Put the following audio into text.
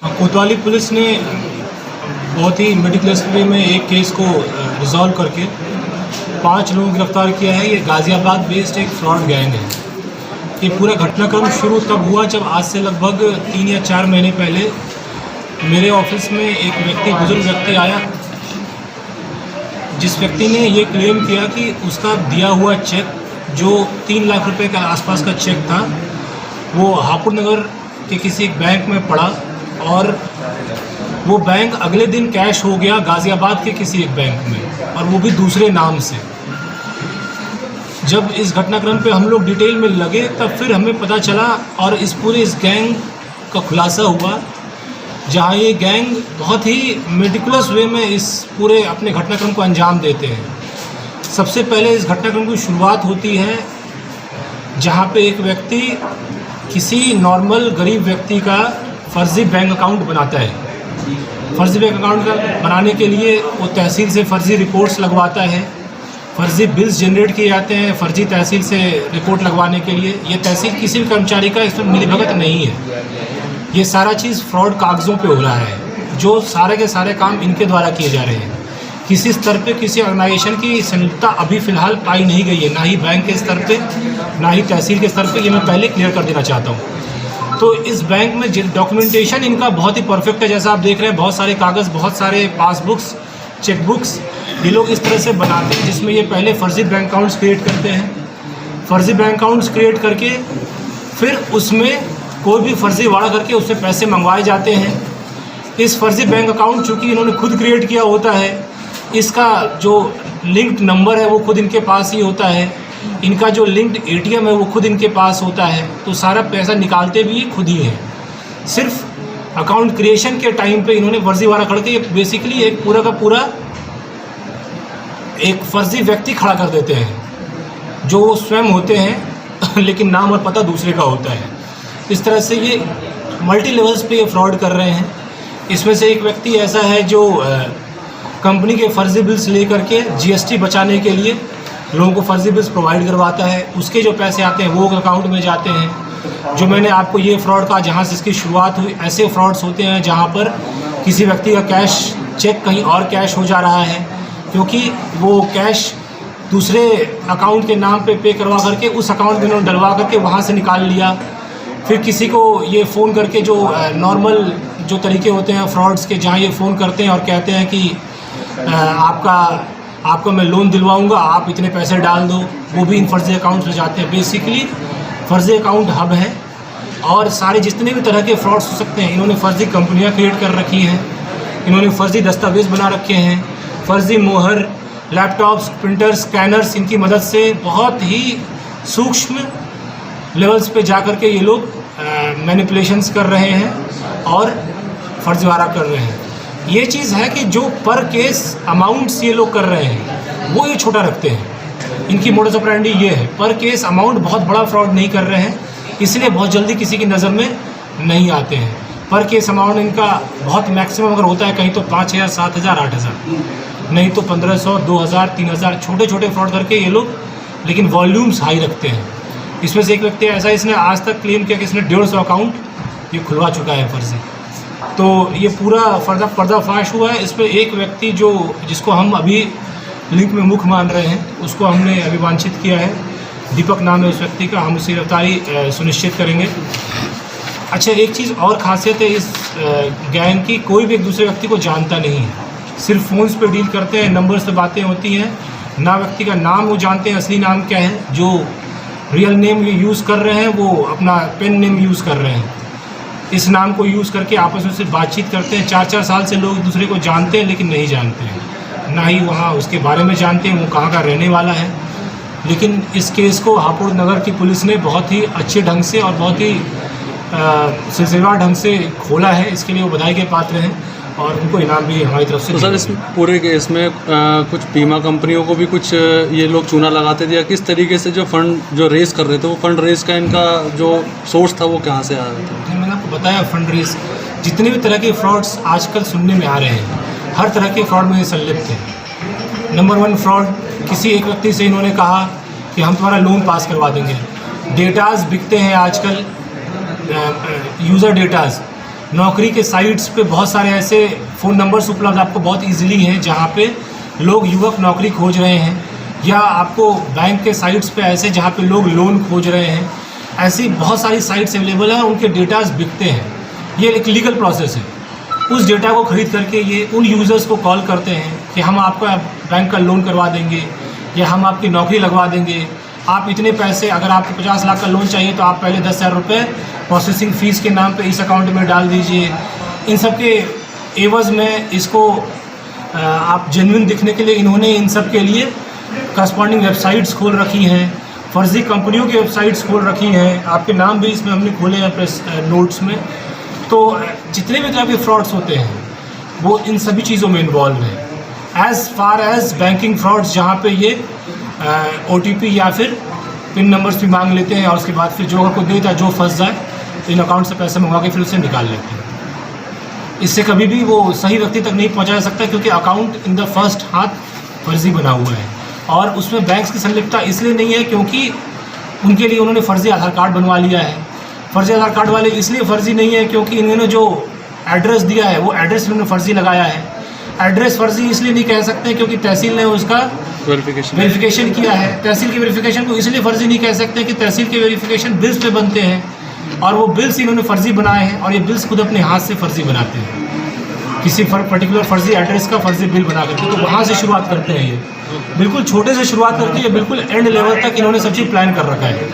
कोतवाली पुलिस ने बहुत ही मेटिकुलस वे में एक केस को रिजॉल्व करके 5 लोगों को गिरफ्तार किया है। ये गाज़ियाबाद बेस्ड एक फ्रॉड गैंग है। ये पूरा घटनाक्रम शुरू तब हुआ जब आज से लगभग 3 या 4 महीने पहले मेरे ऑफिस में एक बुजुर्ग व्यक्ति आया, जिस व्यक्ति ने ये क्लेम किया कि उसका दिया हुआ चेक जो 3 लाख रुपए के आसपास का चेक था, वो हापुड़ नगर के किसी एक बैंक में पड़ा और वो बैंक अगले दिन कैश हो गया गाज़ियाबाद के किसी एक बैंक में, और वो भी दूसरे नाम से। जब इस घटनाक्रम पे हम लोग डिटेल में लगे तब फिर हमें पता चला और इस गैंग का खुलासा हुआ, जहाँ ये गैंग बहुत ही मेटिकुलस वे में इस पूरे अपने घटनाक्रम को अंजाम देते हैं। सबसे पहले इस घटनाक्रम की शुरुआत होती है जहाँ पे एक व्यक्ति किसी नॉर्मल गरीब व्यक्ति का फर्जी बैंक अकाउंट बनाता है। फर्जी बैंक अकाउंट बनाने के लिए वो तहसील से फर्जी रिपोर्ट्स लगवाता है, फर्जी बिल्स जनरेट किए जाते हैं फर्जी तहसील से रिपोर्ट लगवाने के लिए। ये तहसील किसी भी कर्मचारी का इसमें मिलीभगत नहीं है। ये सारा चीज़ फ्रॉड कागज़ों पे हो रहा है, जो सारे के सारे काम इनके द्वारा किए जा रहे हैं। किसी स्तर पे किसी ऑर्गेनाइजेशन की संलिप्तता अभी फ़िलहाल पाई नहीं गई है, ना ही बैंक के स्तर पे ना ही तहसील के स्तर पे। ये मैं पहले क्लियर कर देना चाहता हूँ। तो इस बैंक में डॉक्यूमेंटेशन इनका बहुत ही परफेक्ट है। जैसा आप देख रहे हैं, बहुत सारे कागज़, बहुत सारे पासबुक्स, चेकबुक्स ये लोग इस तरह से बनाते हैं, जिसमें ये पहले फ़र्जी बैंक अकाउंट्स क्रिएट करते हैं। फ़र्जी बैंक अकाउंट्स क्रिएट करके फिर उसमें कोई भी फर्जी वाड़ा करके उससे पैसे मंगवाए जाते हैं। इस फर्जी बैंक अकाउंट चूँकि इन्होंने खुद क्रिएट किया होता है, इसका जो लिंक्ड नंबर है वो खुद इनके पास ही होता है, इनका जो लिंक्ड एटीएम है वो खुद इनके पास होता है। तो सारा पैसा निकालते भी खुद ही हैं। सिर्फ अकाउंट क्रिएशन के टाइम पे इन्होंने फर्जी वाड़ा करके बेसिकली एक पूरा का पूरा एक फर्जी व्यक्ति खड़ा कर देते हैं, जो वो स्वयं होते हैं लेकिन नाम और पता दूसरे का होता है। इस तरह से ये मल्टी लेवल्स पे ये फ्रॉड कर रहे हैं। इसमें से एक व्यक्ति ऐसा है जो कंपनी के फर्जी बिल्स लेकर के जीएसटी बचाने के लिए लोगों को फर्जी बिल्स प्रोवाइड करवाता है। उसके जो पैसे आते हैं वो अकाउंट में जाते हैं। जो मैंने आपको ये फ्रॉड कहा, जहाँ से इसकी शुरुआत हुई, ऐसे फ्रॉड्स होते हैं जहाँ पर किसी व्यक्ति का कैश चेक कहीं और कैश हो जा रहा है, क्योंकि वो कैश दूसरे अकाउंट के नाम पे करवा करके उस अकाउंट में उन्होंने डलवा करके वहाँ से निकाल लिया। फिर किसी को ये फ़ोन करके, जो नॉर्मल जो तरीके होते हैं फ्रॉड्स के, जहाँ ये फ़ोन करते हैं और कहते हैं कि आपको मैं लोन दिलवाऊंगा, आप इतने पैसे डाल दो, वो भी इन फर्जी अकाउंट्स में जाते हैं। बेसिकली फर्जी अकाउंट हब है, और सारे जितने भी तरह के फ्रॉड्स हो सकते हैं इन्होंने फर्जी कंपनियां क्रिएट कर रखी हैं, इन्होंने फर्जी दस्तावेज़ बना रखे हैं, फर्जी मोहर, लैपटॉप्स, प्रिंटर्स, स्कैनर्स, इनकी मदद से बहुत ही सूक्ष्म लेवल्स पे जा कर के ये लोग मैनिपुलेशंस कर रहे हैं और फर्जीवाड़ा कर रहे हैं। ये चीज़ है कि जो पर केस अमाउंट्स ये लोग कर रहे हैं वो ये छोटा रखते हैं। इनकी मोडस ऑपरेंडी ये है, पर केस अमाउंट बहुत बड़ा फ्रॉड नहीं कर रहे हैं, इसलिए बहुत जल्दी किसी की नज़र में नहीं आते हैं। पर केस अमाउंट इनका बहुत मैक्सिमम अगर होता है कहीं तो 5,000, 7,000, 8,000, नहीं तो 1,500, 2,000, 3,000, छोटे छोटे फ्रॉड करके ये लोग, लेकिन वॉल्यूम्स हाई रखते हैं। इसमें से एक व्यक्ति ऐसा, इसने आज तक क्लेम किया कि इसने 150 अकाउंट ये खुलवा चुका है फर्जी। तो ये पूरा पर्दाफाश हुआ है। इस पर एक व्यक्ति जिसको हम अभी लिंक में मुख्य मान रहे हैं, उसको हमने अभी वांछित किया है। दीपक नाम है उस व्यक्ति का, हम उसकी गिरफ्तारी सुनिश्चित करेंगे। अच्छा, एक चीज़ और खासियत है इस गैंग की, कोई भी एक दूसरे व्यक्ति को जानता नहीं है, सिर्फ फ़ोन्स पे डील करते हैं, नंबर्स पे बातें होती हैं, ना व्यक्ति का नाम वो जानते हैं असली नाम क्या है। जो रियल नेम ये यूज़ कर रहे हैं वो अपना पेन नेम यूज़ कर रहे हैं। इस नाम को यूज़ करके आपस में सिर्फ बातचीत करते हैं। 4-4 साल से लोग एक दूसरे को जानते हैं लेकिन नहीं जानते हैं, ना ही वहाँ उसके बारे में जानते हैं वो कहाँ का रहने वाला है। लेकिन इस केस को हापुड़ नगर की पुलिस ने बहुत ही अच्छे ढंग से और बहुत ही सिलसिलेवार ढंग से खोला है। इसके लिए वो बधाई के पात्र हैं और उनको इनाम भी हमारी तरफ से। तो सर, इस पूरे केस में कुछ बीमा कंपनियों को भी कुछ ये लोग चूना लगाते थे, या किस तरीके से जो फंड जो रेस कर रहे थे, वो फंड रेस का इनका जो सोर्स था वो कहाँ से आ रहा था? मैंने आपको बताया, फंड रेस, जितने भी तरह के फ्रॉड्स आजकल सुनने में आ रहे हैं, हर तरह के फ्रॉड में संलिप्त हैं। नंबर 1 फ्रॉड, किसी एक व्यक्ति से इन्होंने कहा कि हम तुम्हारा लोन पास करवा देंगे। डेटाज बिकते हैं आजकल, यूज़र डेटाज, नौकरी के साइट्स पे बहुत सारे ऐसे फ़ोन नंबर्स उपलब्ध आपको बहुत इजीली हैं जहाँ पे लोग युवक नौकरी खोज रहे हैं, या आपको बैंक के साइट्स पे ऐसे जहाँ पे लोग लोन खोज रहे हैं। ऐसी बहुत सारी साइट्स अवेलेबल हैं, उनके डेटाज बिकते हैं। ये एक लीगल प्रोसेस है। उस डेटा को ख़रीद करके ये उन यूज़र्स को कॉल करते हैं कि हम आपका बैंक का लोन करवा देंगे या हम आपकी नौकरी लगवा देंगे। आप इतने पैसे, अगर आपको 50 लाख का लोन चाहिए तो आप पहले 10,000 रुपये प्रोसेसिंग फ़ीस के नाम पे इस अकाउंट में डाल दीजिए। इन सब के एवज़ में इसको आप जेन्युइन दिखने के लिए इन्होंने इन सब के लिए करस्पॉन्डिंग वेबसाइट्स खोल रखी हैं, फर्जी कंपनियों की वेबसाइट्स खोल रखी हैं। आपके नाम भी इसमें हमने खोले हैं प्रेस नोट्स में। तो जितने भी तरह के फ्रॉड्स होते हैं वो इन सभी चीज़ों में इन्वॉल्व है। As far as banking frauds जहाँ पे ये OTP या फिर पिन नंबर्स भी मांग लेते हैं और उसके बाद फिर जो अगर कोई देता है, जो फंस जाए तो इन अकाउंट से पैसे मंगवा के फिर उसे निकाल लेते हैं। इससे कभी भी वो सही व्यक्ति तक नहीं पहुंचा जा सकता, क्योंकि अकाउंट इन द फर्स्ट हाथ फर्जी बना हुआ है। और उसमें बैंक्स की संलिप्तता इसलिए नहीं है क्योंकि उनके लिए उन्होंने फर्जी आधार कार्ड बनवा लिया है। फर्जी आधार कार्ड वाले इसलिए फर्जी नहीं है क्योंकि इन्होंने जो एड्रेस दिया है वो एड्रेस इन्होंने फर्जी लगाया है। एड्रेस फर्जी इसलिए नहीं कह सकते क्योंकि तहसील ने उसका वेरिफिकेशन किया है। तहसील के वेरिफिकेशन को इसलिए फर्जी नहीं कह सकते कि तहसील के वेरिफिकेशन बिल्स पे बनते हैं और वो बिल्स इन्होंने फर्जी बनाए हैं, और ये बिल्स खुद अपने हाथ से फर्जी बनाते हैं। किसी पर्टिकुलर फर्जी एड्रेस का फर्जी बिल बना करके, तो वहाँ से शुरुआत करते हैं। ये बिल्कुल छोटे से शुरुआत करके ये बिल्कुल एंड लेवल तक इन्होंने सब चीज़ प्लान कर रखा है।